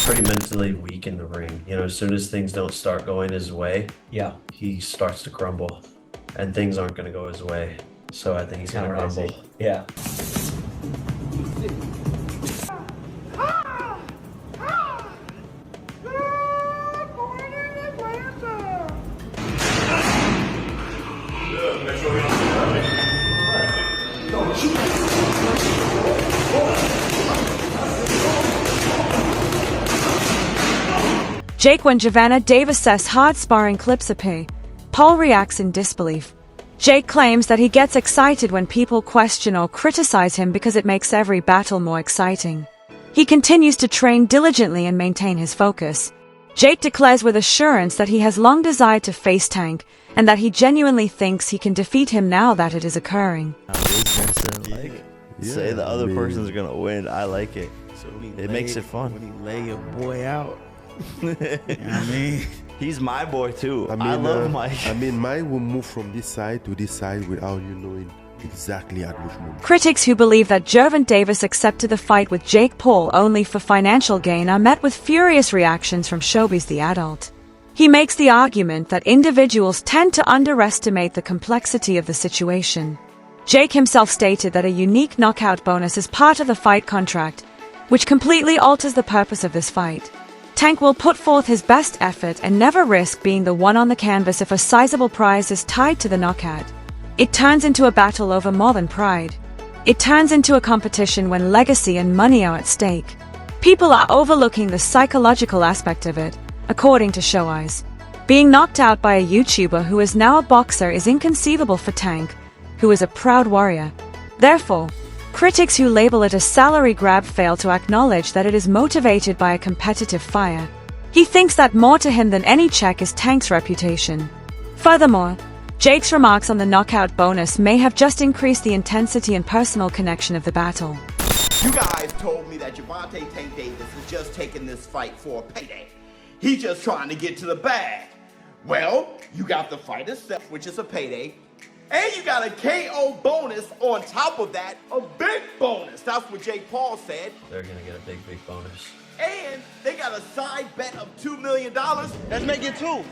pretty mentally weak in the ring. You know, as soon as things don't start going his way, Yeah. he starts to crumble, and things aren't going to go his way. So I think he's going to crumble. Yeah. Jake, when Gervonta Davis says hard sparring clips appear, Paul reacts in disbelief. Jake claims that he gets excited when people question or criticize him because it makes every battle more exciting. He continues to train diligently and maintain his focus. Jake declares with assurance that he has long desired to face Tank and that he genuinely thinks he can defeat him now that it is occurring. Say the other person's gonna win. I like it. So It makes it fun. When he lay your boy out. You know what I mean? He's my boy too. I love Mike. I mean, Mike will move from this side to this side without you knowing exactly at which moment. Critics who believe that Gervonta Davis accepted the fight with Jake Paul only for financial gain are met with furious reactions from Showbiz the Adult. He makes the argument that individuals tend to underestimate the complexity of the situation. Jake himself stated that a unique knockout bonus is part of the fight contract, which completely alters the purpose of this fight. Tank will put forth his best effort and never risk being the one on the canvas if a sizable prize is tied to the knockout. It turns into a battle over more than pride. It turns into a competition when legacy and money are at stake. People are overlooking the psychological aspect of it, according to Show Eyes. Being knocked out by a YouTuber who is now a boxer is inconceivable for Tank, who is a proud warrior. Therefore, critics who label it a salary grab fail to acknowledge that it is motivated by a competitive fire. He thinks that more to him than any check is Tank's reputation. Furthermore, Jake's remarks on the knockout bonus may have just increased the intensity and personal connection of the battle. You guys told me that Gervonta Tank Davis is just taking this fight for a payday. He's just trying to get to the bag. Well, you got the fight itself, which is a payday. And you got a KO bonus on top of that, a big bonus. That's what Jake Paul said. They're going to get a big bonus. And they got a side bet of $2 million. Let's make it two.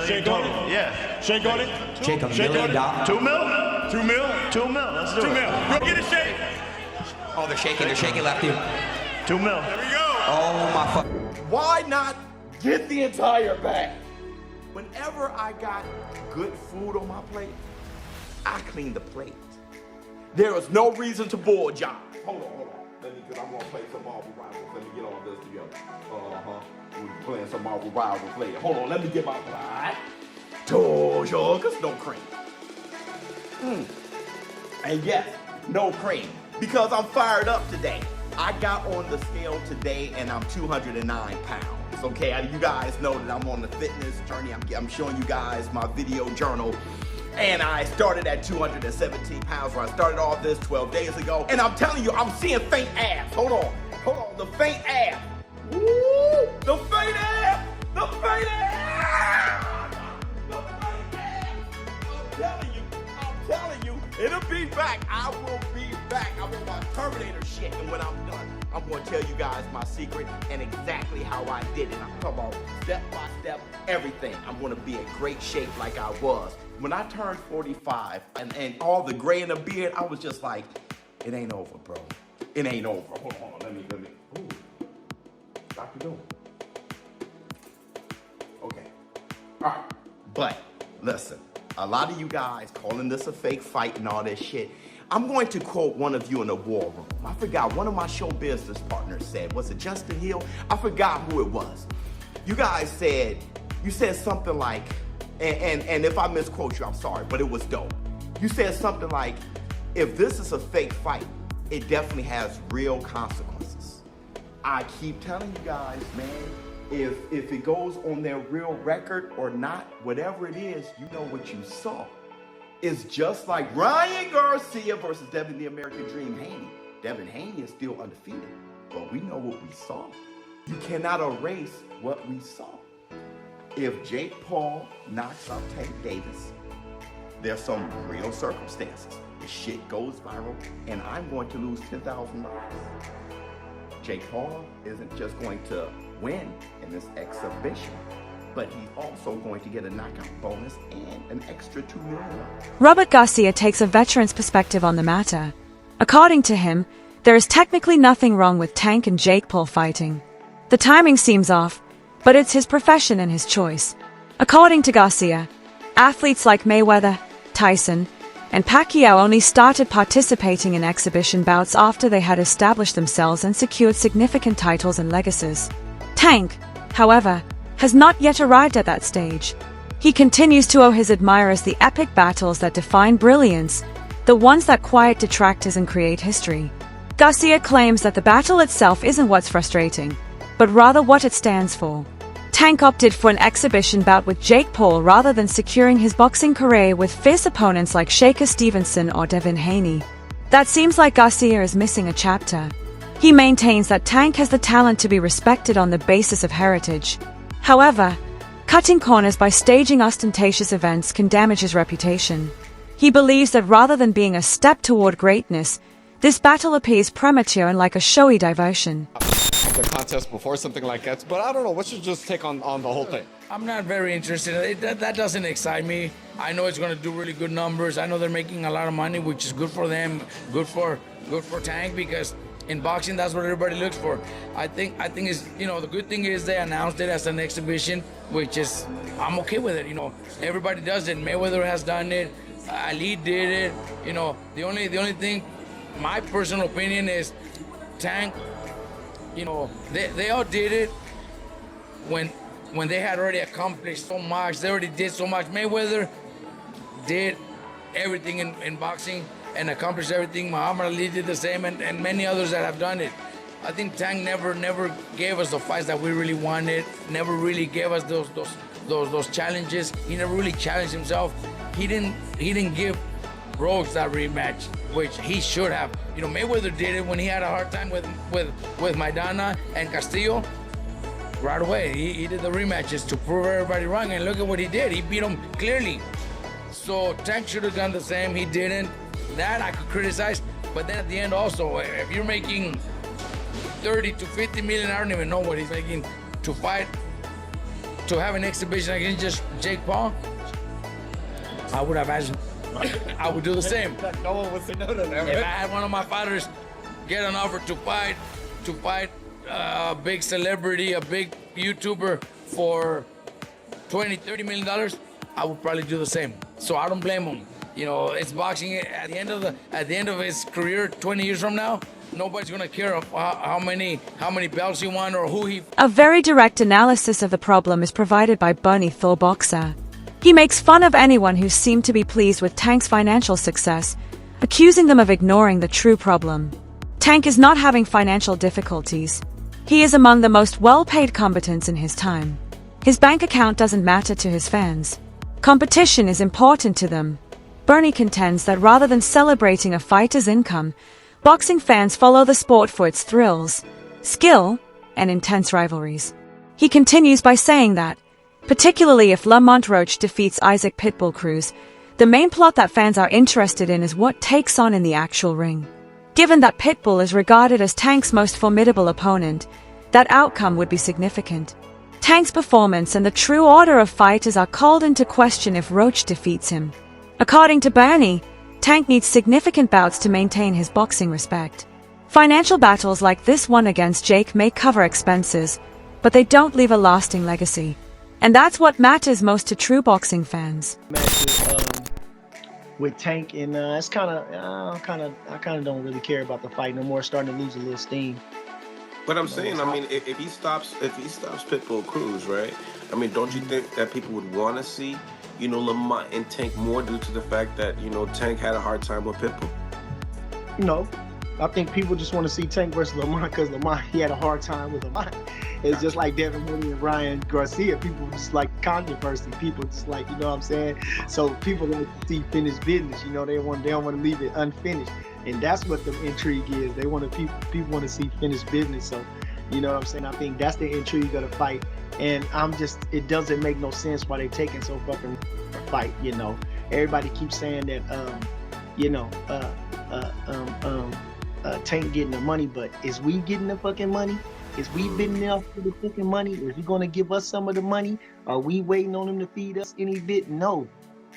Shake on it. Yeah. Shake on it. Jake, $1 million. 2 mil? 2 mil? 2 mil. Let's do 2 it. mil. Go get a shake. Oh, they're shaking left you. 2 mil. There we go. Oh my fuck. Why not get the entire bag? Whenever I got good food on my plate, I clean the plate. There is no reason to boil John. Hold on. Because I'm going to play some Marvel Rivals. Let me get all this together. We're playing some Marvel Rivals later. Hold on, let me get my pie. Two sugars, no cream. And yes, no cream. Because I'm fired up today. I got on the scale today and I'm 209 pounds. Okay, you guys know that I'm on the fitness journey. I'm showing you guys my video journal. And I started at 217 pounds where I started all this 12 days ago. And I'm telling you, I'm seeing faint abs. Hold on, the faint abs. Woo! The faint abs! The faint abs! The faint abs! I'm telling you, it'll be back. I will be back. I'm on my Terminator shit. And when I'm done, I'm going to tell you guys my secret and exactly how I did it. I'm talking about step by step, everything. I'm going to be in great shape like I was. When I turned 45 and all the gray in the beard, I was just like, it ain't over, bro. It ain't over. Hold on, let me. Ooh. Dr. Doom. Okay. All right. But listen, a lot of you guys calling this a fake fight and all this shit. I'm going to quote one of you in the war room. I forgot, one of my show business partners said, was it Justin Hill? I forgot who it was. You guys said, something like, and if I misquote you, I'm sorry, but it was dope. You said something like, if this is a fake fight, it definitely has real consequences. I keep telling you guys, man, if it goes on their real record or not, whatever it is, you know what you saw. It's just like Ryan Garcia versus Devin the American Dream Haney. Devin Haney is still undefeated, but we know what we saw. You cannot erase what we saw. If Jake Paul knocks out Tank Davis, there's some real circumstances. The shit goes viral, and I'm going to lose $10,000. Jake Paul isn't just going to win in this exhibition, but he's also going to get a knockout bonus and an extra $2 million. Robert Garcia takes a veteran's perspective on the matter. According to him, there is technically nothing wrong with Tank and Jake Paul fighting. The timing seems off, but it's his profession and his choice. According to Garcia, athletes like Mayweather, Tyson, and Pacquiao only started participating in exhibition bouts after they had established themselves and secured significant titles and legacies. Tank, however, has not yet arrived at that stage. He continues to owe his admirers the epic battles that define brilliance, the ones that quiet detractors and create history. Garcia claims that the battle itself isn't what's frustrating, but rather what it stands for. Tank opted for an exhibition bout with Jake Paul rather than securing his boxing career with fierce opponents like Shakur Stevenson or Devin Haney. That seems like Garcia is missing a chapter. He maintains that Tank has the talent to be respected on the basis of heritage. However, cutting corners by staging ostentatious events can damage his reputation. He believes that rather than being a step toward greatness, this battle appears premature and like a showy diversion. The contest before something like that, but I don't know. What's your just take on the whole thing? I'm not very interested. That doesn't excite me. I know it's going to do really good numbers. I know they're making a lot of money, which is good for them, good for Tank, because in boxing that's what everybody looks for. I think is the good thing is they announced it as an exhibition, which is I'm okay with it. Everybody does it. Mayweather has done it. Ali did it. The only thing, my personal opinion is Tank. They all did it when they had already accomplished so much. They already did so much. Mayweather did everything in boxing and accomplished everything. Muhammad Ali did the same, and many others that have done it. I think Tank never gave us the fights that we really wanted. Never really gave us those challenges. He never really challenged himself. He didn't give Rhodes that rematch, which he should have. Mayweather did it when he had a hard time with Maidana and Castillo. Right away, he did the rematches to prove everybody wrong, and look at what he did. He beat him clearly. So Tank should have done the same. He didn't. That I could criticize, but then at the end also, if you're making 30 to 50 million, I don't even know what he's making to fight, to have an exhibition against just Jake Paul, I would have asked. I would do the same. No one would say no to that. Right? If I had one of my fighters get an offer to fight a big celebrity, a big YouTuber for $20-30 million, I would probably do the same. So I don't blame him. It's boxing. At the end of his career, 20 years from now, nobody's gonna care of how many belts he won or who he. A very direct analysis of the problem is provided by Bernie Thor Boxer. He makes fun of anyone who seemed to be pleased with Tank's financial success, accusing them of ignoring the true problem. Tank is not having financial difficulties. He is among the most well-paid combatants in his time. His bank account doesn't matter to his fans. Competition is important to them. Bernie contends that rather than celebrating a fighter's income, boxing fans follow the sport for its thrills, skill, and intense rivalries. He continues by saying that, particularly if Lamont Roach defeats Isaac Pitbull Cruz, the main plot that fans are interested in is what takes on in the actual ring. Given that Pitbull is regarded as Tank's most formidable opponent, that outcome would be significant. Tank's performance and the true order of fighters are called into question if Roach defeats him. According to Bernie, Tank needs significant bouts to maintain his boxing respect. Financial battles like this one against Jake may cover expenses, but they don't leave a lasting legacy. And that's what matters most to true boxing fans. With Tank, and it's I kind of don't really care about the fight no more. Starting to lose a little steam. But I'm saying, if he stops Pitbull Cruz, right? Don't you think that people would want to see, Lamont and Tank more due to the fact that Tank had a hard time with Pitbull? No, I think people just want to see Tank versus Lamont because Lamont, he had a hard time with Lamont. It's just like Devin Haney and Ryan Garcia. People just like controversy. People just like, what I'm saying? So people like to see finished business. They don't want to leave it unfinished. And that's what the intrigue is. They want to people want to see finished business. So, what I'm saying? I think that's the intrigue of the fight. And it doesn't make no sense why they're taking so fucking a fight. Tank getting the money, but is we getting the fucking money? Is we bidding enough for the fucking money? Is he gonna give us some of the money? Are we waiting on him to feed us any bit? No.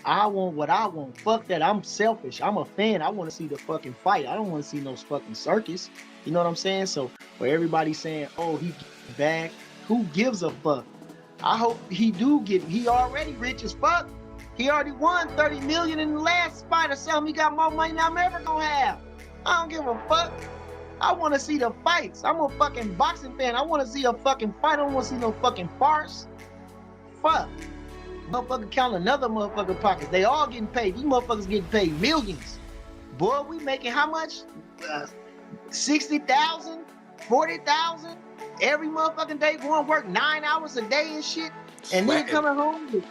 I want what I want. Fuck that. I'm selfish. I'm a fan. I want to see the fucking fight. I don't want to see no fucking circus. You know what I'm saying? So where everybody's saying, oh, he back. Who gives a fuck? I hope he do get. He already rich as fuck. He already won 30 million in the last fight or something. He got more money than I'm ever gonna have. I don't give a fuck. I want to see the fights. I'm a fucking boxing fan. I want to see a fucking fight. I don't want to see no fucking farce. Fuck. Motherfucker count another motherfucker pockets. They all getting paid. These motherfuckers getting paid millions. Boy, we making how much? 60,000, 40,000 every motherfucking day. Going to work 9 hours a day and shit, and then coming home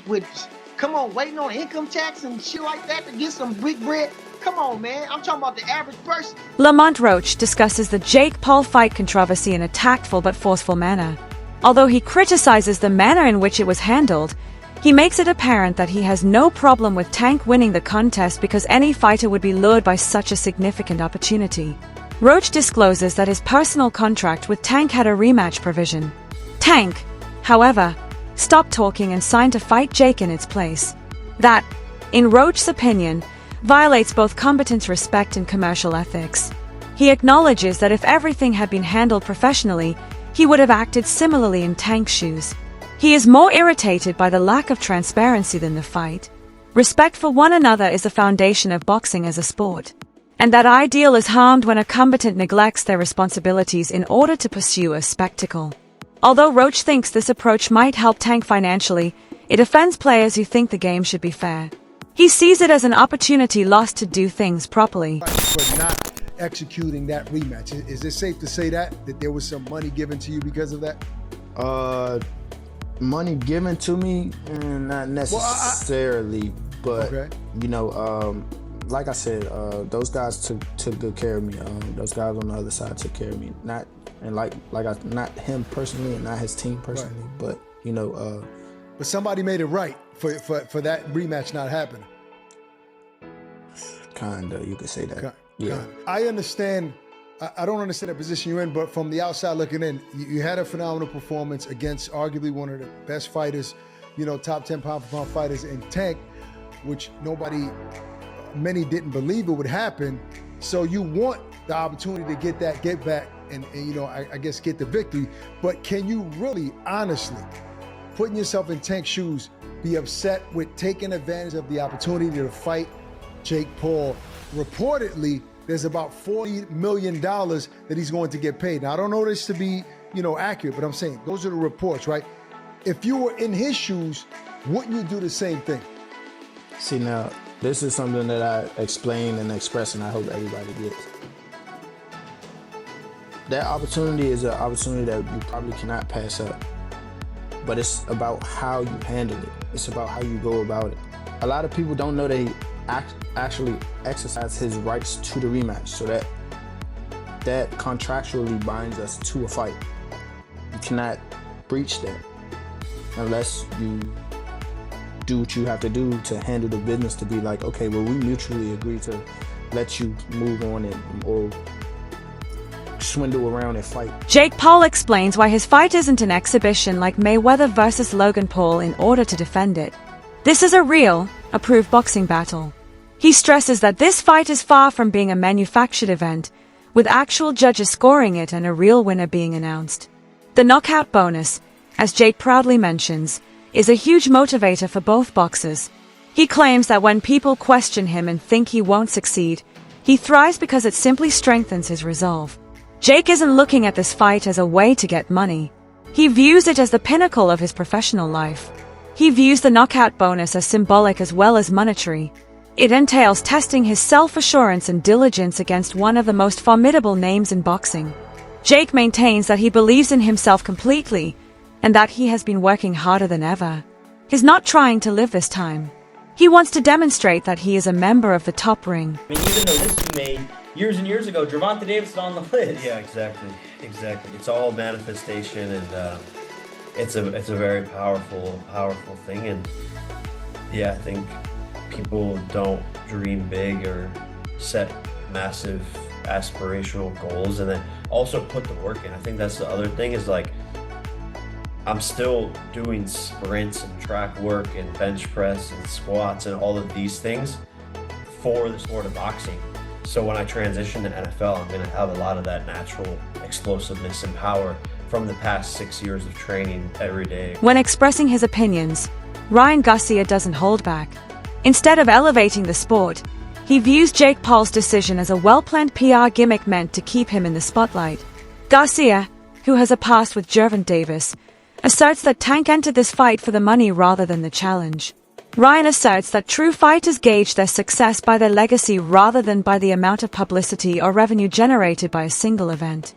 with come on, waiting on income tax and shit like that to get some big bread. Come on, man. I'm talking about the average person. Lamont Roach discusses the Jake Paul fight controversy in a tactful but forceful manner. Although he criticizes the manner in which it was handled, he makes it apparent that he has no problem with Tank winning the contest because any fighter would be lured by such a significant opportunity. Roach discloses that his personal contract with Tank had a rematch provision. Tank, however, stopped talking and signed to fight Jake in its place. That, in Roach's opinion, violates both combatants' respect and commercial ethics. He acknowledges that if everything had been handled professionally, he would have acted similarly in Tank's shoes. He is more irritated by the lack of transparency than the fight. Respect for one another is the foundation of boxing as a sport. And that ideal is harmed when a combatant neglects their responsibilities in order to pursue a spectacle. Although Roach thinks this approach might help Tank financially, it offends players who think the game should be fair. He sees it as an opportunity lost to do things properly. But not executing that rematch. Is it safe to say that there was some money given to you because of that? Money given to me, not necessarily, but okay. You know, like I said, those guys took good care of me. Those guys on the other side took care of me. Not him personally and not his team personally, right. But you know. But somebody made it right for that rematch not happening. Kinda, you could say that. Yeah. Kinda. I understand. I don't understand the position you're in, but from the outside looking in, you had a phenomenal performance against arguably one of the best fighters, you know, top 10 pound-for-pound fighters in Tank, which many didn't believe it would happen. So you want the opportunity to get back, and you know, I guess get the victory. But can you really, honestly, putting yourself in Tank's shoes, be upset with taking advantage of the opportunity to fight Jake Paul? Reportedly, there's about $40 million that he's going to get paid. Now, I don't know this to be, you know, accurate, but I'm saying those are the reports, right? If you were in his shoes, wouldn't you do the same thing? See, now, this is something that I explain and express, and I hope everybody gets. That opportunity is an opportunity that you probably cannot pass up. But it's about how you handle it. It's about how you go about it. A lot of people don't know that he actually exercised his rights to the rematch, so that contractually binds us to a fight. You cannot breach that unless you do what you have to do to handle the business, to be like, okay, well, we mutually agree to let you move on or swindle around and fight. Jake Paul explains why his fight isn't an exhibition like Mayweather versus Logan Paul in order to defend it. This is a real, approved boxing battle. He stresses that this fight is far from being a manufactured event, with actual judges scoring it and a real winner being announced. The knockout bonus, as Jake proudly mentions, is a huge motivator for both boxers. He claims that when people question him and think he won't succeed, he thrives because it simply strengthens his resolve. Jake isn't looking at this fight as a way to get money. He views it as the pinnacle of his professional life. He views the knockout bonus as symbolic as well as monetary. It entails testing his self-assurance and diligence against one of the most formidable names in boxing. Jake maintains that he believes in himself completely, and that he has been working harder than ever. He's not trying to live this time. He wants to demonstrate that he is a member of the top ring. I mean, even though this was made years and years ago, Gervonta Davis is on the list. Yeah, exactly. It's all manifestation, and it's a very powerful thing. And yeah, I think people don't dream big or set massive aspirational goals and then also put the work in. I think that's the other thing is like, I'm still doing sprints and track work and bench press and squats and all of these things for the sport of boxing. So when I transition to NFL, I'm gonna have a lot of that natural explosiveness and power from the past 6 years of training every day. When expressing his opinions, Ryan Garcia doesn't hold back. Instead of elevating the sport, he views Jake Paul's decision as a well-planned PR gimmick meant to keep him in the spotlight. Garcia, who has a past with Gervonta, asserts that Tank entered this fight for the money rather than the challenge. Ryan asserts that true fighters gauge their success by their legacy rather than by the amount of publicity or revenue generated by a single event.